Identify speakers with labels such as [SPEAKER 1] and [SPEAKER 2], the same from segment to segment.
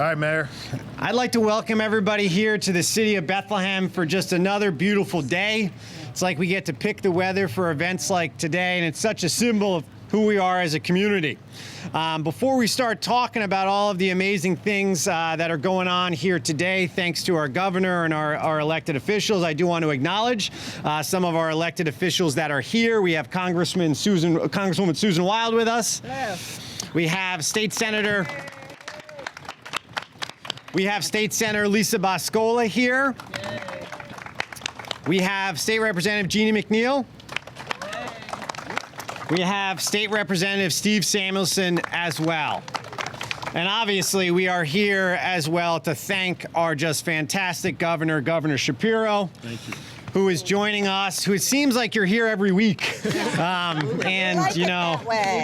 [SPEAKER 1] All right, Mayor.
[SPEAKER 2] I'd like to welcome everybody here to the city of Bethlehem for just another beautiful day. It's like we get to pick the weather for events like today, and it's such a symbol of who we are as a community. Before we start talking about all of the amazing things that are going on here today, thanks to our governor and our elected officials, I do want to acknowledge some of our elected officials that are here. We have Congresswoman Susan Wild with us.
[SPEAKER 3] Hello.
[SPEAKER 2] We have State Senator Lisa Boscola here.
[SPEAKER 3] Yay.
[SPEAKER 2] We have State Representative Jeannie McNeil. We have State Representative Steve Samuelson as well. And obviously, we are here as well to thank our just fantastic governor, Governor Shapiro.
[SPEAKER 1] Thank you.
[SPEAKER 2] Who is joining us, who it seems like you're here every week. And, you know,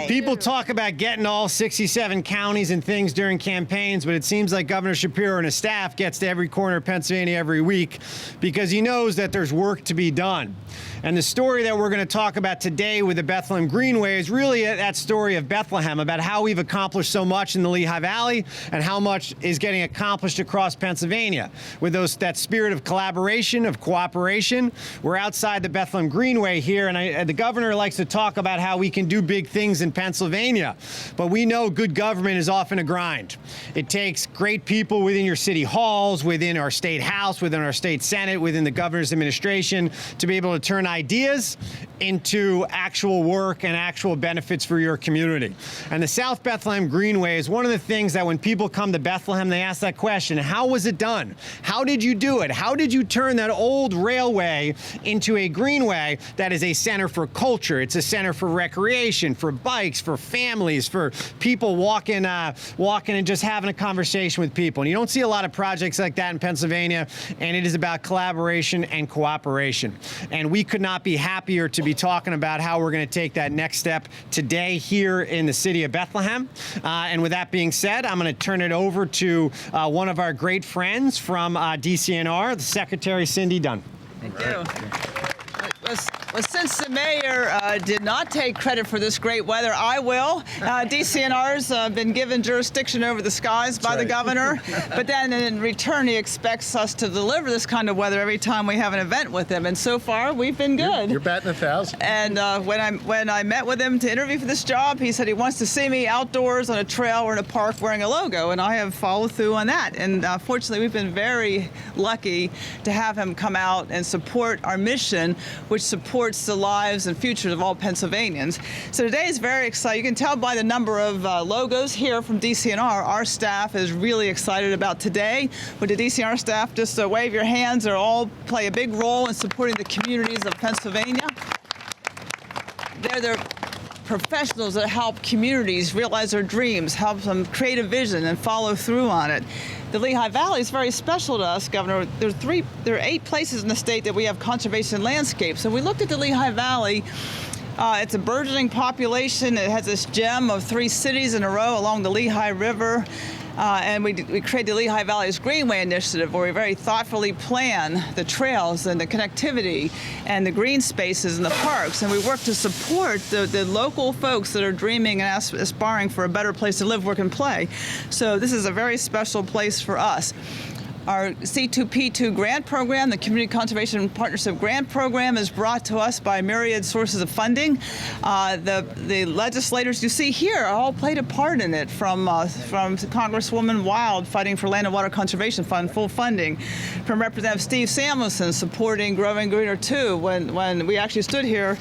[SPEAKER 2] people talk about getting all 67 counties and things during campaigns, but it seems like Governor Shapiro and his staff gets to every corner of Pennsylvania every week because he knows that there's work to be done. And the story that we're going to talk about today with the Bethlehem Greenway is really that story of Bethlehem, about how we've accomplished so much in the Lehigh Valley and how much is getting accomplished across Pennsylvania. With that spirit of collaboration, of cooperation. We're outside the Bethlehem Greenway here, and the governor likes to talk about how we can do big things in Pennsylvania. But we know good government is often a grind. It takes great people within your city halls, within our state house, within our state senate, within the governor's administration to be able to turn ideas into actual work and actual benefits for your community. And the South Bethlehem Greenway is one of the things that when people come to Bethlehem, they ask that question: how was it done? How did you do it? How did you turn that old railway into a greenway that is a center for culture? It's a center for recreation, for bikes, for families, for people walking and just having a conversation with people. And you don't see a lot of projects like that in Pennsylvania, and it is about collaboration and cooperation. And we could not be happier to be talking about how we're going to take that next step today here in the city of Bethlehem. And with that being said, I'm going to turn it over to one of our great friends from DCNR, the Secretary Cindy Dunn.
[SPEAKER 3] Thank you. Well, since the mayor did not take credit for this great weather, I will. DCNR's been given jurisdiction over the skies by the governor, but then in return he expects us to deliver this kind of weather every time we have an event with him, and so far we've been good.
[SPEAKER 1] You're batting 1,000.
[SPEAKER 3] And when I met with him to interview for this job, he said he wants to see me outdoors on a trail or in a park wearing a logo, and I have followed through on that. And fortunately, we've been very lucky to have him come out and support our mission, which supports the lives and futures of all Pennsylvanians. So today is very exciting. You can tell by the number of logos here from DCNR, our staff is really excited about today. With the DCNR staff, just wave your hands. They all play a big role in supporting the communities of Pennsylvania. They're the professionals that help communities realize their dreams, help them create a vision and follow through on it. The Lehigh Valley is very special to us, Governor. There are 8 places in the state that we have conservation landscapes. So we looked at the Lehigh Valley. It's a burgeoning population. It has this gem of 3 cities in a row along the Lehigh River. And we created the Lehigh Valley's Greenway initiative, where we very thoughtfully plan the trails and the connectivity and the green spaces and the parks. And we work to support the local folks that are dreaming and aspiring for a better place to live, work, and play. So this is a very special place for us. Our C2P2 grant program, the Community Conservation Partnership Grant Program, is brought to us by myriad sources of funding. The legislators you see here all played a part in it, from Congresswoman Wild fighting for Land and Water Conservation Fund, full funding, from Representative Steve Samuelson supporting Growing Greener 2 when we actually stood here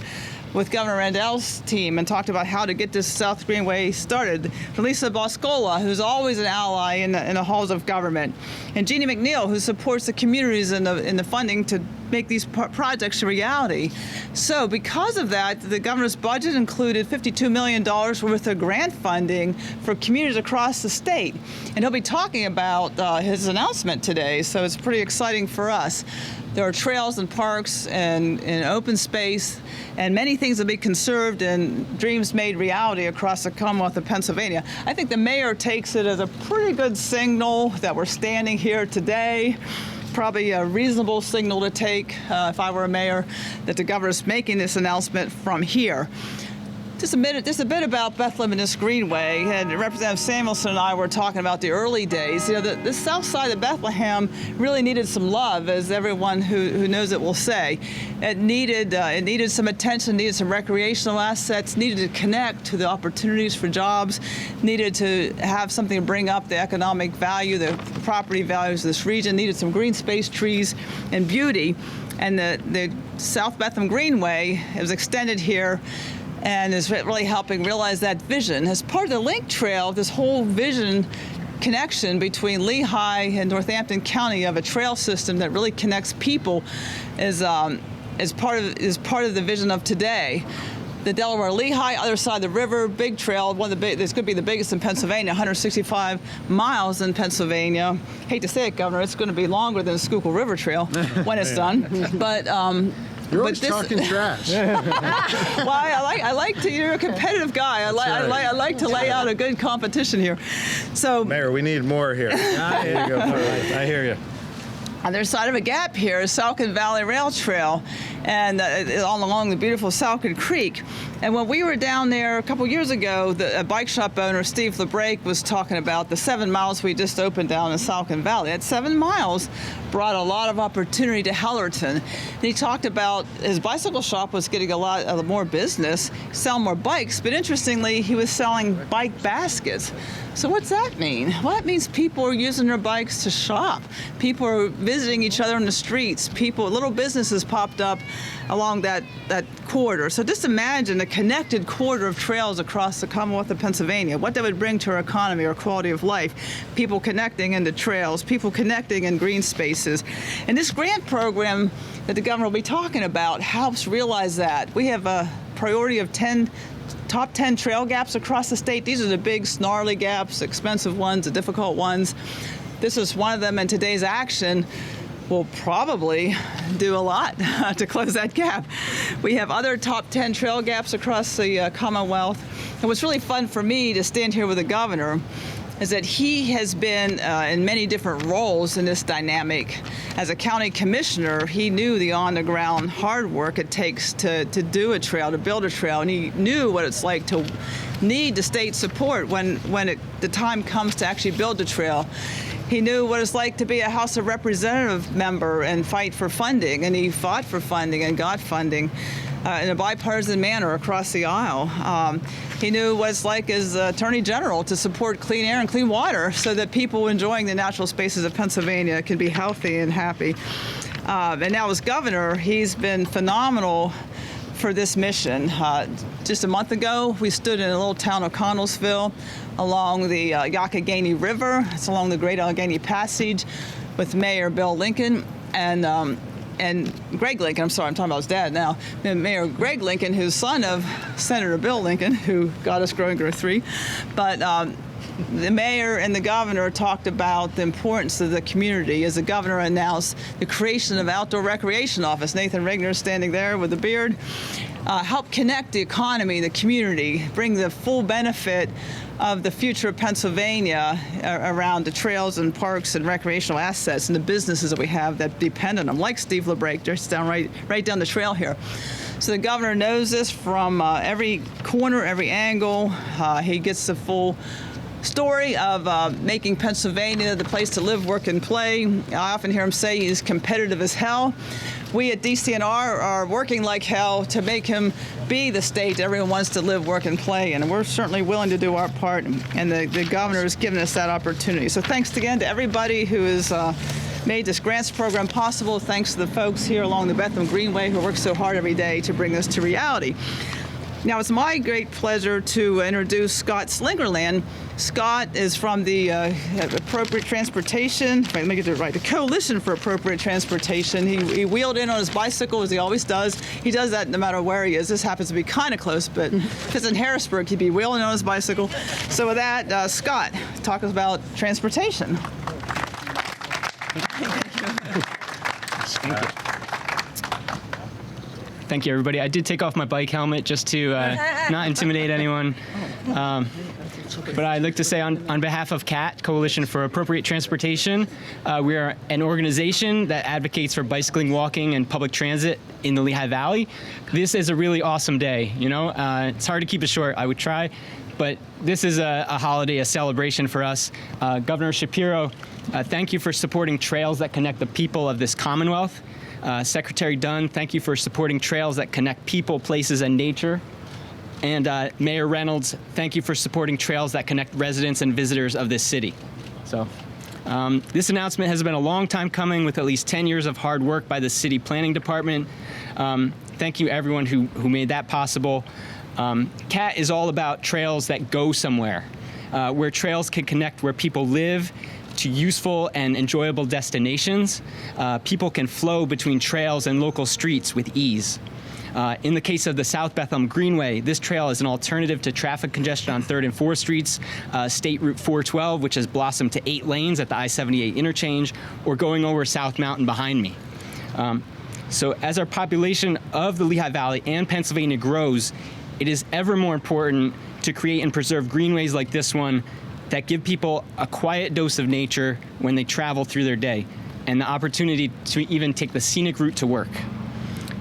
[SPEAKER 3] with Governor Randall's team and talked about how to get this South Greenway started. From Lisa Boscola, who's always an ally in the halls of government, and Jeannie McNeil, who supports the communities in the funding to make these projects a reality. So because of that, the governor's budget included $52 million worth of grant funding for communities across the state. And he'll be talking about his announcement today, so it's pretty exciting for us. There are trails and parks and open space, and many things will be conserved and dreams made reality across the Commonwealth of Pennsylvania. I think the mayor takes it as a pretty good signal that we're standing here today. Probably a reasonable signal to take, if I were a mayor, that the governor's making this announcement from here. Just a bit about Bethlehem and this Greenway. And Representative Samuelson and I were talking about the early days. You know, the south side of Bethlehem really needed some love, as everyone who knows it will say. It needed some attention, needed some recreational assets, needed to connect to the opportunities for jobs, needed to have something to bring up the economic value, the property values of this region, needed some green space, trees, and beauty. And the South Bethlehem Greenway is extended here and is really helping realize that vision. As part of the Link Trail, this whole vision connection between Lehigh and Northampton County of a trail system that really connects people is part of the vision of today. The Delaware Lehigh, other side of the river, big trail, this could be the biggest in Pennsylvania, 165 miles in Pennsylvania. Hate to say it, Governor, it's going to be longer than the Schuylkill River Trail when it's done. But
[SPEAKER 1] you're always talking trash.
[SPEAKER 3] Well, I like to. You're a competitive guy. I like to lay out a good competition here. So,
[SPEAKER 1] Mayor, we need more here.
[SPEAKER 2] I hear you.
[SPEAKER 3] On the other side of a gap here is Saucon Valley Rail Trail, and all along the beautiful Saucon Creek. And when we were down there a couple years ago, the bike shop owner, Steve LeBrake, was talking about the 7 miles we just opened down in Saucon Valley. That 7 miles brought a lot of opportunity to Hellerton. And he talked about his bicycle shop was getting a lot more business, selling more bikes, but interestingly, he was selling bike baskets. So what's that mean? Well, that means people are using their bikes to shop. People are visiting each other in the streets. Little businesses popped up along that corridor. So just imagine a connected corridor of trails across the Commonwealth of Pennsylvania, what that would bring to our economy, our quality of life. People connecting into trails, people connecting in green spaces. And this grant program that the governor will be talking about helps realize that. We have a priority of top 10 trail gaps across the state. These are the big, snarly gaps, expensive ones, the difficult ones. This is one of them, and today's action will probably do a lot to close that gap. We have other top 10 trail gaps across the Commonwealth. And what's really fun for me to stand here with the governor is that he has been in many different roles in this dynamic. As a county commissioner, he knew the on-the-ground hard work it takes to do a trail, to build a trail, and he knew what it's like to need the state support when the time comes to actually build the trail. He knew what it's like to be a House of Representative member and fight for funding, and he fought for funding and got funding in a bipartisan manner across the aisle. He knew what it's like as Attorney General to support clean air and clean water so that people enjoying the natural spaces of Pennsylvania can be healthy and happy. And now as governor, he's been phenomenal for this mission. Just a month ago, we stood in a little town of Connellsville along the Youghiogheny River. It's along the Great Allegheny Passage with Mayor Bill Lincoln and Greg Lincoln. I'm sorry, I'm talking about his dad now. Mayor Greg Lincoln, who's son of Senator Bill Lincoln, who got us Growing Growth 3. But the mayor and the governor talked about the importance of the community as the governor announced the creation of outdoor recreation office. Nathan Regner standing there with a beard. Help connect the economy, the community, bring the full benefit of the future of Pennsylvania around the trails and parks and recreational assets and the businesses that we have that depend on them, like Steve LeBrake, just down right down the trail here. So the governor knows this from every corner, every angle. He gets the full story of making Pennsylvania the place to live, work, and play. I often hear him say he's competitive as hell. We at DCNR are working like hell to make him be the state everyone wants to live, work, and play in. And we're certainly willing to do our part, and the governor has given us that opportunity. So thanks again to everybody who has made this grants program possible. Thanks to the folks here along the Bethlehem Greenway who work so hard every day to bring this to reality. Now, it's my great pleasure to introduce Scott Slingerland. Scott is from the Appropriate Transportation, let me get it right, the Coalition for Appropriate Transportation. He wheeled in on his bicycle, as he always does. He does that no matter where he is. This happens to be kind of close, but if it's in Harrisburg, he'd be wheeling on his bicycle. So with that, Scott, talk us about transportation.
[SPEAKER 1] Thank you.
[SPEAKER 4] Thank you, everybody. I did take off my bike helmet just to not intimidate anyone. But I'd like to say on behalf of CAT, Coalition for Appropriate Transportation, we are an organization that advocates for bicycling, walking, and public transit in the Lehigh Valley. This is a really awesome day, you know? It's hard to keep it short, I would try, but this is a holiday, a celebration for us. Governor Shapiro, thank you for supporting trails that connect the people of this Commonwealth. Secretary Dunn, thank you for supporting trails that connect people, places, and nature. And Mayor Reynolds, thank you for supporting trails that connect residents and visitors of this city. So this announcement has been a long time coming, with at least 10 years of hard work by the city planning department. Thank you everyone who made that possible. CAT is all about trails that go somewhere, where trails can connect where people live to useful and enjoyable destinations. People can flow between trails and local streets with ease. In the case of the South Bethlehem Greenway, this trail is an alternative to traffic congestion on 3rd and 4th Streets, State Route 412, which has blossomed to 8 lanes at the I-78 interchange, or going over South Mountain behind me. So as our population of the Lehigh Valley and Pennsylvania grows, it is ever more important to create and preserve greenways like this one that give people a quiet dose of nature when they travel through their day, and the opportunity to even take the scenic route to work.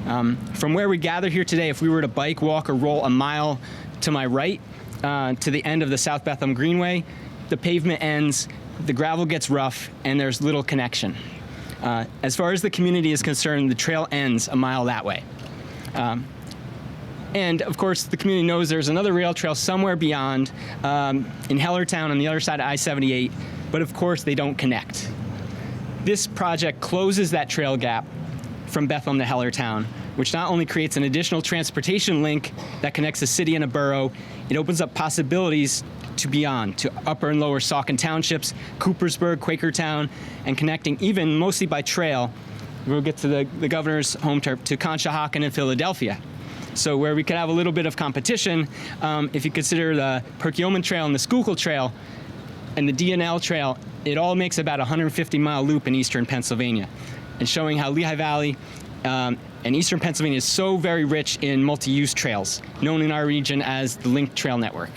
[SPEAKER 4] From where we gather here today, if we were to bike, walk, or roll a mile to my right to the end of the South Bethlehem Greenway, the pavement ends, the gravel gets rough, and there's little connection. As far as the community is concerned, the trail ends a mile that way. And of course, the community knows there's another rail trail somewhere beyond in Hellertown on the other side of I-78, but of course they don't connect. This project closes that trail gap from Bethlehem to Hellertown, which not only creates an additional transportation link that connects a city and a borough, it opens up possibilities to beyond, to upper and lower Saucon townships, Coopersburg, Quakertown, and connecting even mostly by trail. We'll get to the governor's home turf, to Conshohocken and Philadelphia. So where we could have a little bit of competition, if you consider the Perkiomen Trail and the Schuylkill Trail and the DNL Trail, it all makes about a 150-mile loop in eastern Pennsylvania, and showing how Lehigh Valley and eastern Pennsylvania is so very rich in multi-use trails, known in our region as the Link Trail Network.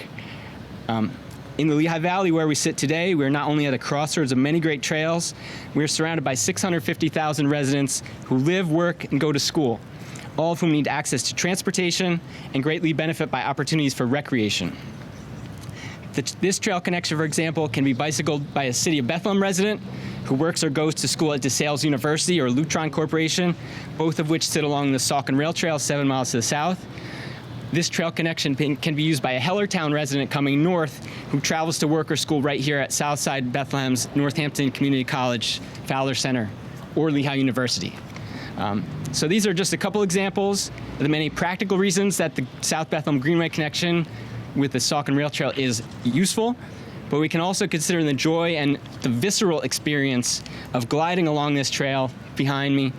[SPEAKER 4] In the Lehigh Valley, where we sit today, we're not only at a crossroads of many great trails, we're surrounded by 650,000 residents who live, work, and go to school, all of whom need access to transportation and greatly benefit by opportunities for recreation. This trail connection, for example, can be bicycled by a City of Bethlehem resident who works or goes to school at DeSales University or Lutron Corporation, both of which sit along the Saucon Rail Trail 7 miles to the south. This trail connection can be used by a Hellertown resident coming north who travels to work or school right here at Southside Bethlehem's Northampton Community College, Fowler Center, or Lehigh University. So these are just a couple examples of the many practical reasons that the South Bethlehem Greenway connection with the Saucon Rail Trail is useful, but we can also consider the joy and the visceral experience of gliding along this trail behind me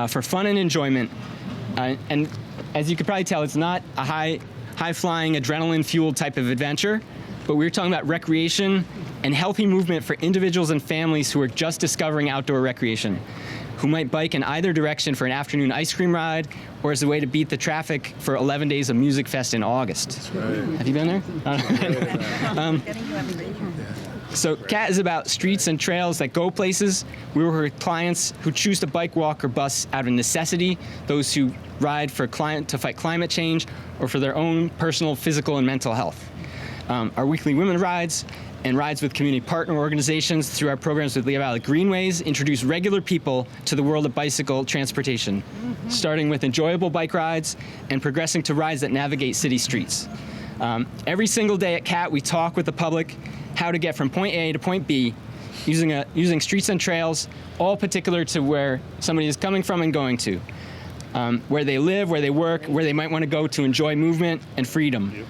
[SPEAKER 4] for fun and enjoyment. And as you could probably tell, it's not a high-flying, adrenaline-fueled type of adventure, but we're talking about recreation and healthy movement for individuals and families who are just discovering outdoor recreation, who might bike in either direction for an afternoon ice cream ride or as a way to beat the traffic for 11 days of Music Fest in August.
[SPEAKER 1] That's right.
[SPEAKER 4] Have you been there? So CAT is about streets and trails that go places. We work with clients who choose to bike, walk, or bus out of necessity, those who ride to fight climate change or for their own personal physical and mental health. Our weekly women rides and rides with community partner organizations through our programs with Lehigh Valley Greenways introduce regular people to the world of bicycle transportation, starting with enjoyable bike rides and progressing to rides that navigate city streets. Every single day at CAT, we talk with the public how to get from point A to point B using streets and trails, all particular to where somebody is coming from and going to, where they live, where they work, where they might want to go to enjoy movement and freedom.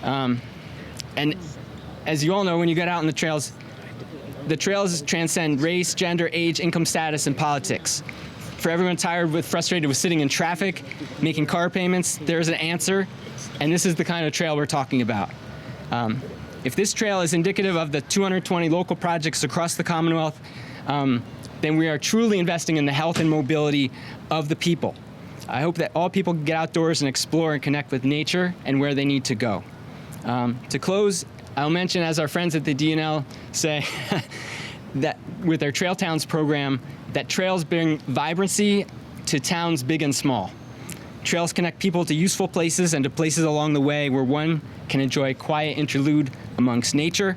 [SPEAKER 4] And as you all know, when you get out on the trails transcend race, gender, age, income status, and politics. For everyone frustrated with sitting in traffic, making car payments, there's an answer, and this is the kind of trail we're talking about. If this trail is indicative of the 220 local projects across the Commonwealth, then we are truly investing in the health and mobility of the people. I hope that all people can get outdoors and explore and connect with nature and where they need to go. To close, I'll mention, as our friends at the DNL say, that with their Trail Towns program, that trails bring vibrancy to towns big and small. Trails connect people to useful places and to places along the way where one can enjoy a quiet interlude amongst nature.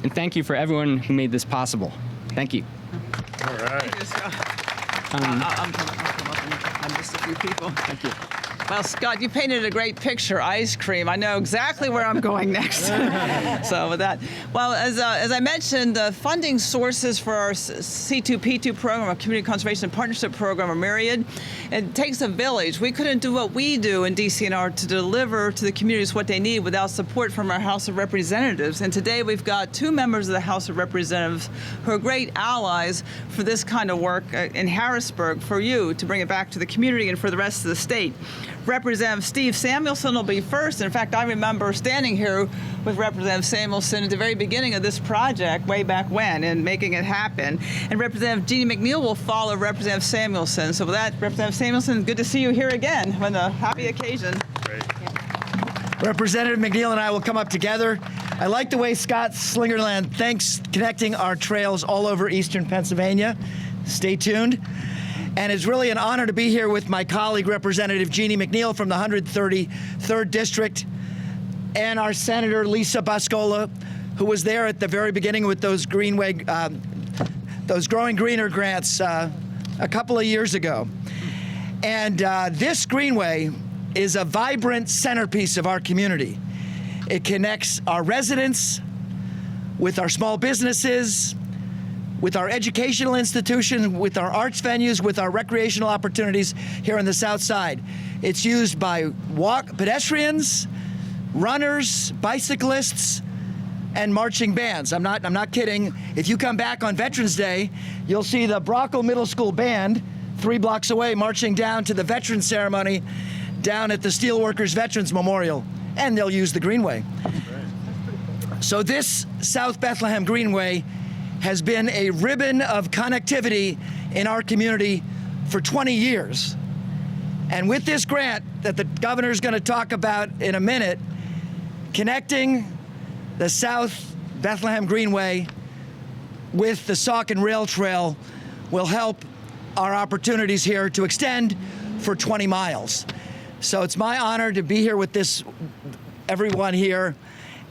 [SPEAKER 4] And thank you for everyone who made this possible. Thank you.
[SPEAKER 1] All right.
[SPEAKER 3] Thank you, Scott. I'll come up and I missed a few people.
[SPEAKER 4] Thank you.
[SPEAKER 3] Well, Scott, you painted a great picture, ice cream. I know exactly where I'm going next. So with that, well, as I mentioned, the funding sources for our C2P2 program, our Community Conservation and Partnership Program, are myriad. It takes a village. We couldn't do what we do in DCNR to deliver to the communities what they need without support from our House of Representatives. And today we've got 2 members of the House of Representatives who are great allies for this kind of work in Harrisburg, for you to bring it back to the community and for the rest of the state. Representative Steve Samuelson will be first. In fact, I remember standing here with Representative Samuelson at the very beginning of this project, way back when, and making it happen. And Representative Jeannie McNeil will follow Representative Samuelson. So with that, Representative Samuelson, good to see you here again on a happy occasion.
[SPEAKER 1] Great.
[SPEAKER 5] Representative McNeil and I will come up together. I like the way Scott Slingerland thanks connecting our trails all over eastern Pennsylvania. Stay tuned. And it's really an honor to be here with my colleague, Representative Jeannie McNeil from the 133rd District, and our Senator Lisa Boscola, who was there at the very beginning with those Greenway, those Growing Greener grants a couple of years ago. And this Greenway is a vibrant centerpiece of our community. It connects our residents with our small businesses, with our educational institutions, with our arts venues, with our recreational opportunities here on the South Side. It's used by pedestrians, runners, bicyclists, and marching bands. I'm not kidding. If you come back on Veterans Day, you'll see the Brockle Middle School Band 3 blocks away marching down to the Veterans Ceremony down at the Steelworkers Veterans Memorial, and they'll use the Greenway. So this South Bethlehem Greenway has been a ribbon of connectivity in our community for 20 years. And with this grant that the governor's going to talk about in a minute, connecting the South Bethlehem Greenway with the Saucon Rail Trail will help our opportunities here to extend for 20 miles. So it's my honor to be here with everyone here.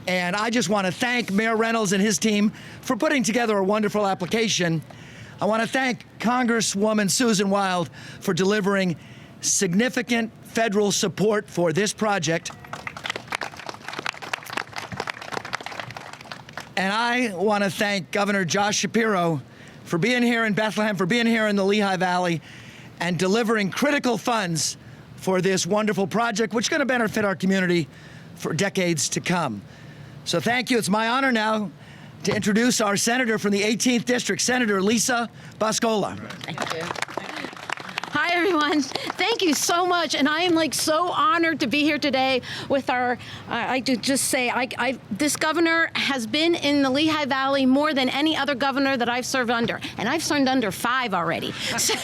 [SPEAKER 5] And I just want to thank Mayor Reynolds and his team for putting together a wonderful application. I want to thank Congresswoman Susan Wild for delivering significant federal support for this project. And I want to thank Governor Josh Shapiro for being here in Bethlehem, for being here in the Lehigh Valley, and delivering critical funds for this wonderful project, which is going to benefit our community for decades to come. So thank you. It's my honor now to introduce our senator from the 18th District, Senator Lisa Boscola.
[SPEAKER 6] Thank you. Hi, everyone. Thank you so much. And I am so honored to be here today with our, I do just say, this governor has been in the Lehigh Valley more than any other governor that I've served under. And I've served under 5 already. So,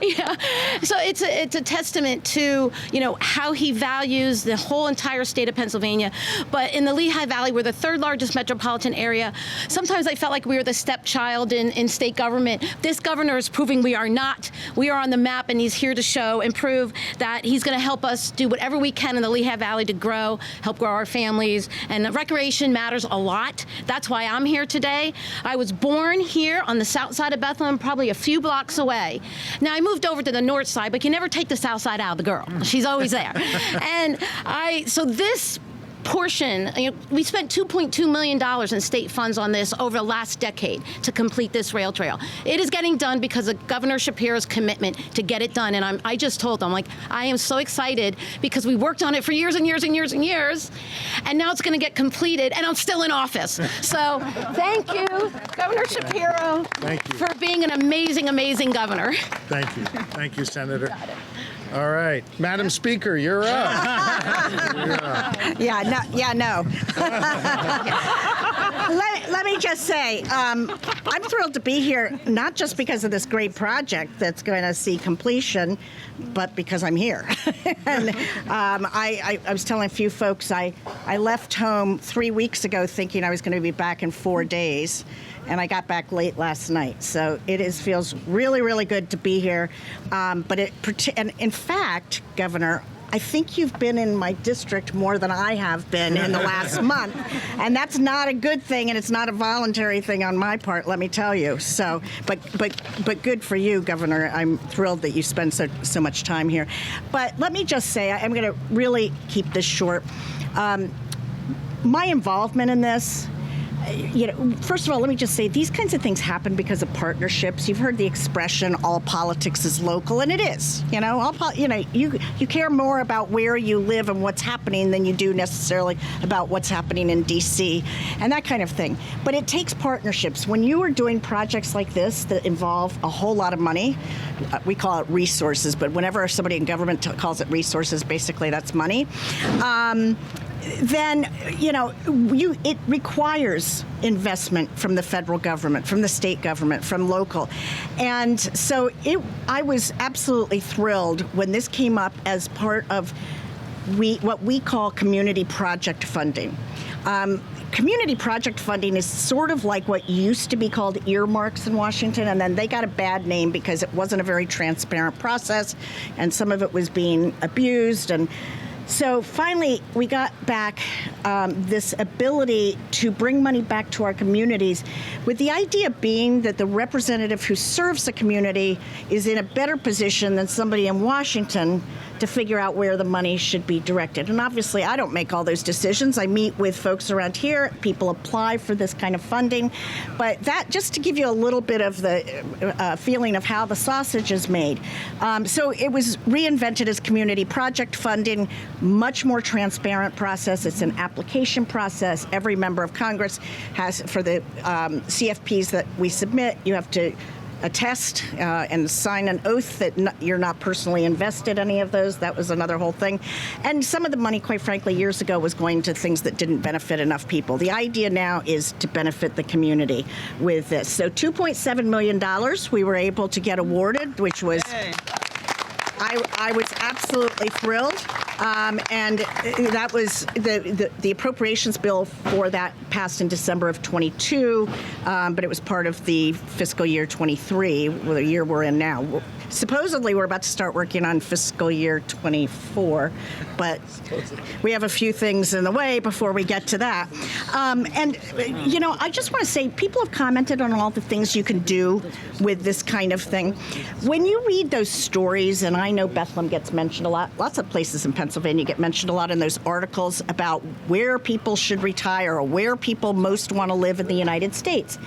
[SPEAKER 6] yeah. So it's a testament to, how he values the whole entire state of Pennsylvania. But in the Lehigh Valley, we're the 3rd largest metropolitan area. Sometimes I felt like we were the stepchild in state government. This governor is proving we are not. We are on the map, and he's here to show and prove that he's going to help us do whatever we can in the Lehigh Valley to help grow our families. And recreation matters a lot. That's why I'm here today. I was born here on the south side of Bethlehem, probably a few blocks away. Now, I moved over to the north side, but you never take the south side out of the girl. She's always there. And so this portion, we spent $2.2 million in state funds on this over the last decade to complete this rail trail. It is getting done because of Governor Shapiro's commitment to get it done. And I just told them, I am so excited because we worked on it for years and years and years and years, and now it's going to get completed, and I'm still in office. So thank you, Governor Shapiro, for being an amazing, amazing governor.
[SPEAKER 1] Thank you. Thank you, Senator. All right. Madam Speaker, you're up.
[SPEAKER 7] Yeah, no. let me just say, I'm thrilled to be here, not just because of this great project that's going to see completion, but because I'm here. And I was telling a few folks, I left home 3 weeks ago thinking I was going to be back in 4 days, and I got back late last night. So it feels really, really good to be here. And in fact, Governor, I think you've been in my district more than I have been in the last month, and that's not a good thing, and it's not a voluntary thing on my part, let me tell you. So, but good for you, Governor. I'm thrilled that you spend so much time here. But let me just say, I'm going to really keep this short. My involvement in this, first of all, let me just say these kinds of things happen because of partnerships. You've heard the expression "all politics is local," and it is. You care more about where you live and what's happening than you do necessarily about what's happening in D.C. and that kind of thing. But it takes partnerships. When you are doing projects like this that involve a whole lot of money, we call it resources, but whenever somebody in government calls it resources, basically that's money. Then, it requires investment from the federal government, from the state government, from local. And so I was absolutely thrilled when this came up as part of what we call community project funding. Community project funding is sort of like what used to be called earmarks in Washington, and then they got a bad name because it wasn't a very transparent process, and some of it was being abused. And so finally, we got back this ability to bring money back to our communities, with the idea being that the representative who serves the community is in a better position than somebody in Washington to figure out where the money should be directed. And obviously, I don't make all those decisions. I meet with folks around here. People apply for this kind of funding. But that, just to give you a little bit of the feeling of how the sausage is made. So it was reinvented as community project funding, much more transparent process. It's an application process. Every member of Congress has, for the CFPs that we submit, you have to attest and sign an oath that you're not personally invested in any of those. That was another whole thing. And some of the money, quite frankly, years ago was going to things that didn't benefit enough people. The idea now is to benefit the community with this. So $2.7 million we were able to get awarded, which was... I was absolutely thrilled, and that was the appropriations bill for that passed in December of 22, but it was part of the fiscal year 23, the year we're in now. Supposedly, we're about to start working on fiscal year 24, but we have a few things in the way before we get to that. I just want to say, people have commented on all the things you can do with this kind of thing. When you read those stories, and I know Bethlehem gets mentioned a lot, lots of places in Pennsylvania get mentioned a lot in those articles about where people should retire or where people most want to live in the United States.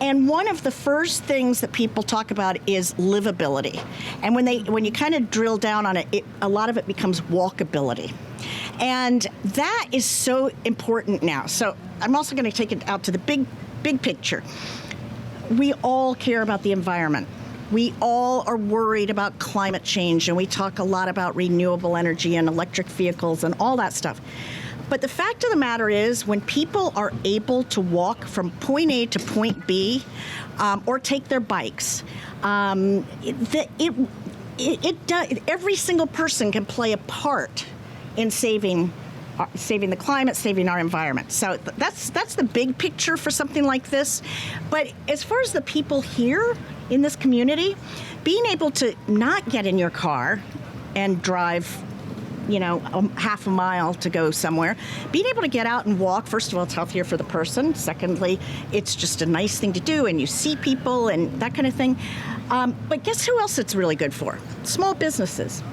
[SPEAKER 7] And one of the first things that people talk about is livability. And when you kind of drill down on it, a lot of it becomes walkability. And that is so important now. So I'm also going to take it out to the big picture. We all care about the environment. We all are worried about climate change, and we talk a lot about renewable energy and electric vehicles and all that stuff. But the fact of the matter is, when people are able to walk from point A to point B, or take their bikes, every single person can play a part in saving the climate, saving our environment. So that's the big picture for something like this. But as far as the people here in this community, being able to not get in your car and drive half a mile to go somewhere. Being able to get out and walk, first of all, it's healthier for the person. Secondly, it's just a nice thing to do, and you see people and that kind of thing. But guess who else it's really good for? Small businesses.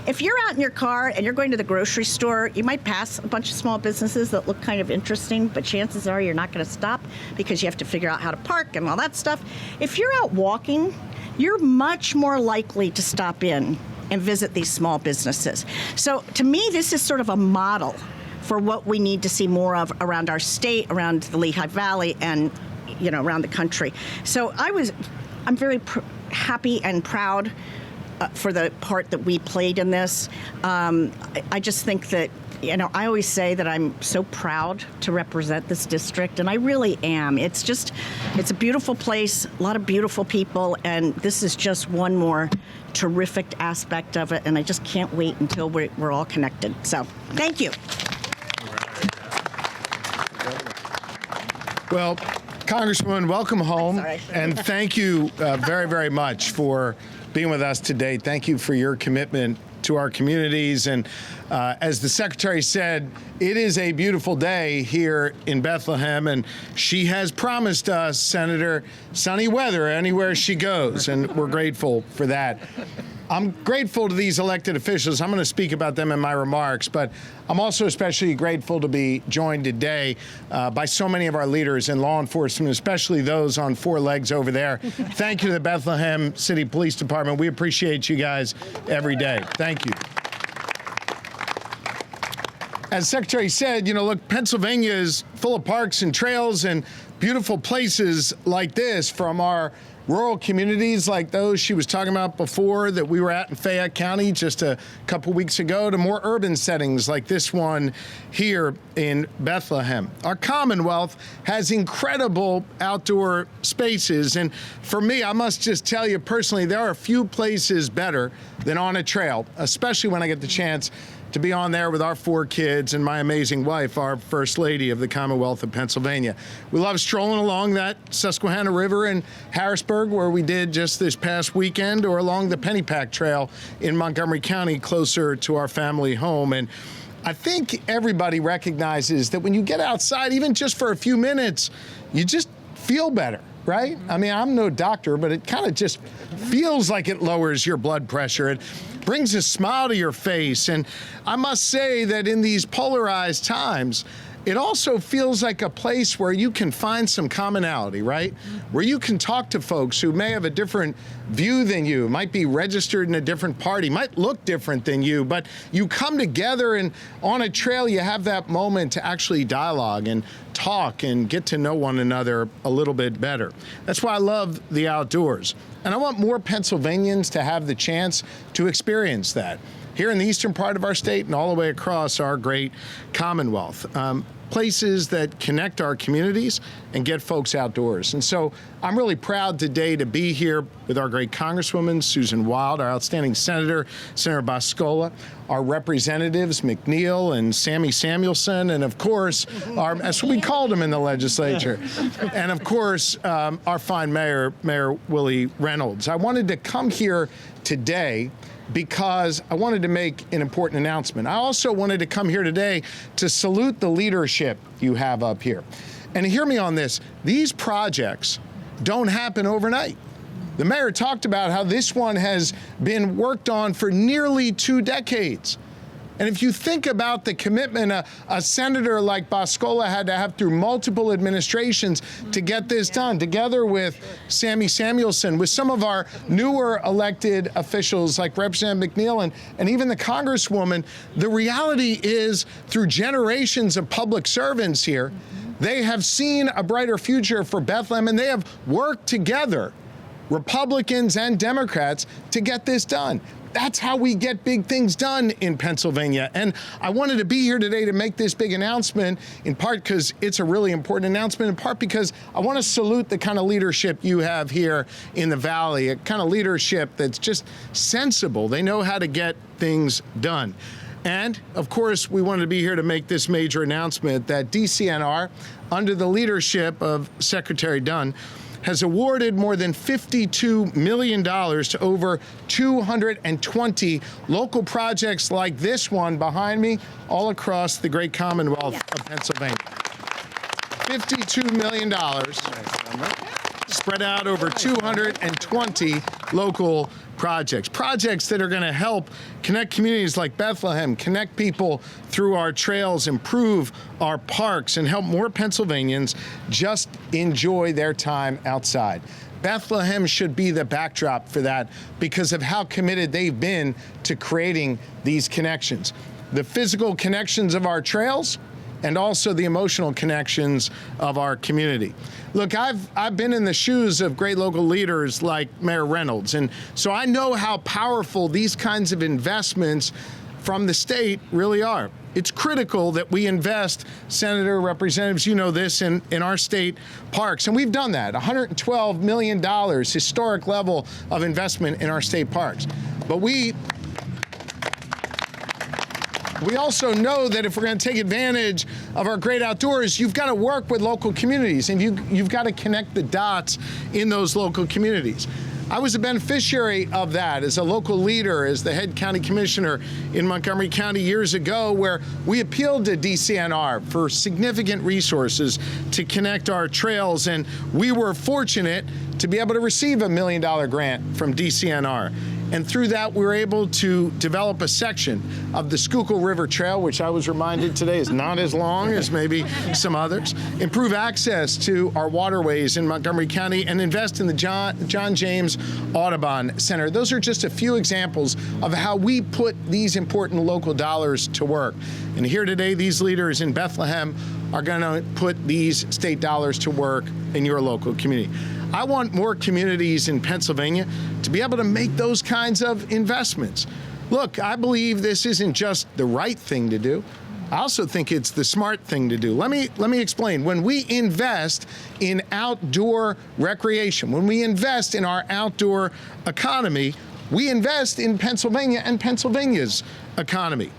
[SPEAKER 7] If you're out in your car and you're going to the grocery store, you might pass a bunch of small businesses that look kind of interesting, but chances are you're not going to stop because you have to figure out how to park and all that stuff. If you're out walking, you're much more likely to stop in and visit these small businesses. So to me, this is sort of a model for what we need to see more of around our state, around the Lehigh Valley, and around the country. So I'm very happy and proud for the part that we played in this. I just think that I always say that I'm so proud to represent this district, and I really am. It's a beautiful place, a lot of beautiful people, and this is just one more terrific aspect of it, and I just can't wait until we're all connected. So, thank you.
[SPEAKER 1] Well, Congresswoman, welcome home,
[SPEAKER 7] sorry.
[SPEAKER 1] and thank you very, very much for being with us today. Thank you for your commitment to our communities. And as the Secretary said, it is a beautiful day here in Bethlehem, and she has promised us, Senator, sunny weather anywhere she goes, and we're grateful for that. I'm grateful to these elected officials. I'm going to speak about them in my remarks, but I'm also especially grateful to be joined today by so many of our leaders in law enforcement, especially those on four legs over there. Thank you to the Bethlehem City Police Department. We appreciate you guys every day. Thank you. As Secretary said, look, Pennsylvania is full of parks and trails and beautiful places like this, from our rural communities like those she was talking about before that we were at in Fayette County just a couple weeks ago, to more urban settings like this one here in Bethlehem. Our Commonwealth has incredible outdoor spaces, and for me, I must just tell you personally, there are a few places better than on a trail, especially when I get the chance to be on there with our four kids and my amazing wife, our First Lady of the Commonwealth of Pennsylvania. We love strolling along that Susquehanna River in Harrisburg, where we did just this past weekend, or along the Pennypack Trail in Montgomery County, closer to our family home. And I think everybody recognizes that when you get outside, even just for a few minutes, you just feel better, right? I mean, I'm no doctor, but it kind of just feels like it lowers your blood pressure. It brings a smile to your face. And I must say that in these polarized times, it also feels like a place where you can find some commonality, right? Where you can talk to folks who may have a different view than you, might be registered in a different party, might look different than you, but you come together, and on a trail you have that moment to actually dialogue and talk and get to know one another a little bit better. That's why I love the outdoors. And I want more Pennsylvanians to have the chance to experience that here in the eastern part of our state and all the way across our great Commonwealth. Places that connect our communities and get folks outdoors. And so I'm really proud today to be here with our great Congresswoman, Susan Wild, our outstanding Senator, Senator Boscola, our representatives, McNeil and Sammy Samuelson, and of course, that's what we called him in the legislature. And of course, our fine Mayor Willie Reynolds. I wanted to come here today because I wanted to make an important announcement. I also wanted to come here today to salute the leadership you have up here. And hear me on this, these projects don't happen overnight. The mayor talked about how this one has been worked on for nearly 2 decades. And if you think about the commitment a senator like Boscola had to have through multiple administrations to get this done, together with Sammy Samuelson, with some of our newer elected officials like Representative McNeil and even the Congresswoman, the reality is, through generations of public servants here, they have seen a brighter future for Bethlehem, and they have worked together, Republicans and Democrats, to get this done. That's how we get big things done in Pennsylvania. And I wanted to be here today to make this big announcement, in part because it's a really important announcement, in part because I want to salute the kind of leadership you have here in the Valley, a kind of leadership that's just sensible. They know how to get things done. And, of course, we wanted to be here to make this major announcement that DCNR, under the leadership of Secretary Dunn, has awarded more than $52 million to over 220 local projects like this one behind me all across the great Commonwealth of Pennsylvania. $52 million spread out over 220 local projects that are going to help connect communities like Bethlehem, connect people through our trails, improve our parks, and help more Pennsylvanians just enjoy their time outside. Bethlehem should be the backdrop for that because of how committed they've been to creating these connections. The physical connections of our trails, and also the emotional connections of our community. Look, I've been in the shoes of great local leaders like Mayor Reynolds, and so I know how powerful these kinds of investments from the state really are. It's critical that we invest, Senator, Representatives, you know this, in our state parks. And we've done that, $112 million, historic level of investment in our state parks. But we also know that if we're going to take advantage of our great outdoors, you've got to work with local communities, and you've got to connect the dots in those local communities. I was a beneficiary of that as a local leader, as the head county commissioner in Montgomery County years ago, where we appealed to DCNR for significant resources to connect our trails, and we were fortunate to be able to receive a $1 million grant from DCNR. And through that, we were able to develop a section of the Schuylkill River Trail, which I was reminded today is not as long as maybe some others, improve access to our waterways in Montgomery County, and invest in the John James Audubon Center. Those are just a few examples of how we put these important local dollars to work. And here today, these leaders in Bethlehem are going to put these state dollars to work in your local community. I want more communities in Pennsylvania to be able to make those kinds of investments. Look, I believe this isn't just the right thing to do. I also think it's the smart thing to do. Let me explain. When we invest in outdoor recreation, when we invest in our outdoor economy, we invest in Pennsylvania and Pennsylvania's economy.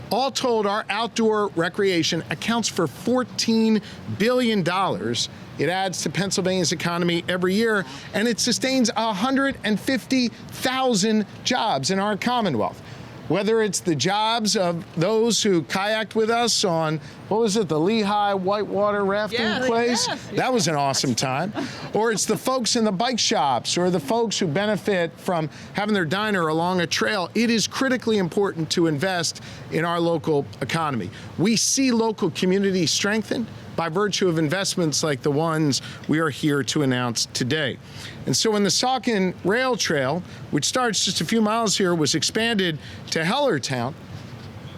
[SPEAKER 1] All told, our outdoor recreation accounts for $14 billion. It adds to Pennsylvania's economy every year, and it sustains 150,000 jobs in our Commonwealth. Whether it's the jobs of those who kayaked with us on, what was it, the Lehigh whitewater rafting place?
[SPEAKER 3] Yes.
[SPEAKER 1] That was an awesome time. Or it's the folks in the bike shops, or the folks who benefit from having their diner along a trail. It is critically important to invest in our local economy. We see local communities strengthen by virtue of investments like the ones we are here to announce today. And so when the Saucon Rail Trail, which starts just a few miles here, was expanded to Hellertown,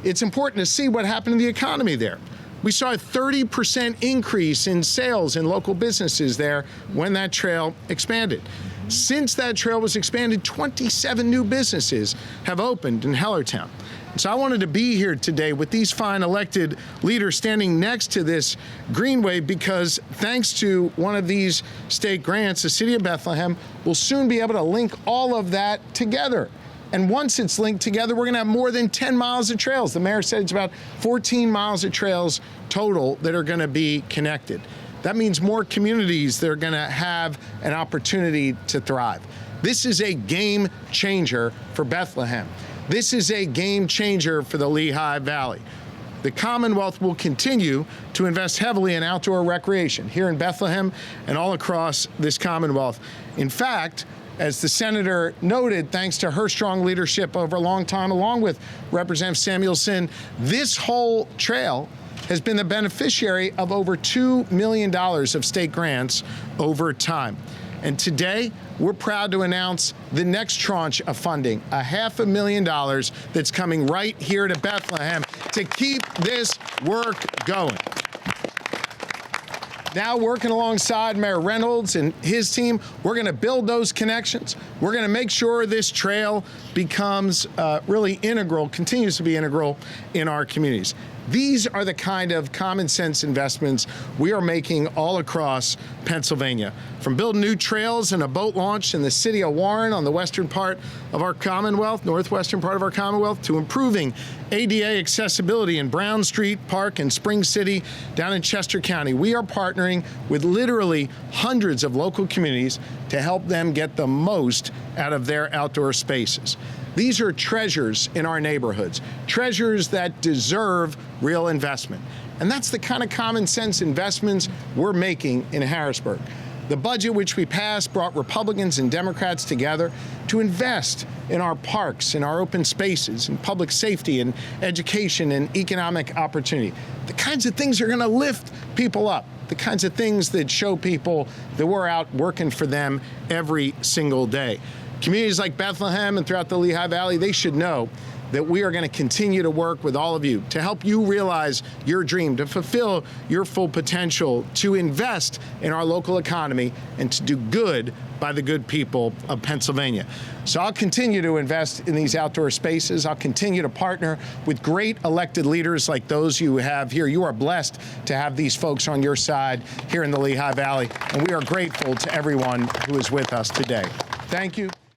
[SPEAKER 1] it's important to see what happened to the economy there. We saw a 30% increase in sales in local businesses there when that trail expanded. Since that trail was expanded, 27 new businesses have opened in Hellertown. So I wanted to be here today with these fine elected leaders standing next to this greenway, because thanks to one of these state grants, the city of Bethlehem will soon be able to link all of that together. And once it's linked together, we're going to have more than 10 miles of trails. The mayor said it's about 14 miles of trails total that are going to be connected. That means more communities that are going to have an opportunity to thrive. This is a game changer for Bethlehem. This is a game changer for the Lehigh Valley. The Commonwealth will continue to invest heavily in outdoor recreation here in Bethlehem and all across this Commonwealth. In fact, as the senator noted, thanks to her strong leadership over a long time, along with Representative Samuelson, this whole trail has been the beneficiary of over $2 million of state grants over time. And today, we're proud to announce the next tranche of funding, $500,000 that's coming right here to Bethlehem to keep this work going. Now, working alongside Mayor Reynolds and his team, we're going to build those connections. We're going to make sure this trail becomes really integral, continues to be integral in our communities. These are the kind of common sense investments we are making all across Pennsylvania. From building new trails and a boat launch in the city of Warren on the western part of our Commonwealth, northwestern part of our Commonwealth, to improving ADA accessibility in Brown Street Park and Spring City down in Chester County. We are partnering with literally hundreds of local communities to help them get the most out of their outdoor spaces. These are treasures in our neighborhoods, treasures that deserve real investment. And that's the kind of common sense investments we're making in Harrisburg. The budget which we passed brought Republicans and Democrats together to invest in our parks, in our open spaces, in public safety and education and economic opportunity. The kinds of things that are going to lift people up, the kinds of things that show people that we're out working for them every single day. Communities like Bethlehem and throughout the Lehigh Valley, they should know that we are going to continue to work with all of you to help you realize your dream, to fulfill your full potential, to invest in our local economy, and to do good by the good people of Pennsylvania. So I'll continue to invest in these outdoor spaces. I'll continue to partner with great elected leaders like those you have here. You are blessed to have these folks on your side here in the Lehigh Valley, and we are grateful to everyone who is with us today. Thank you.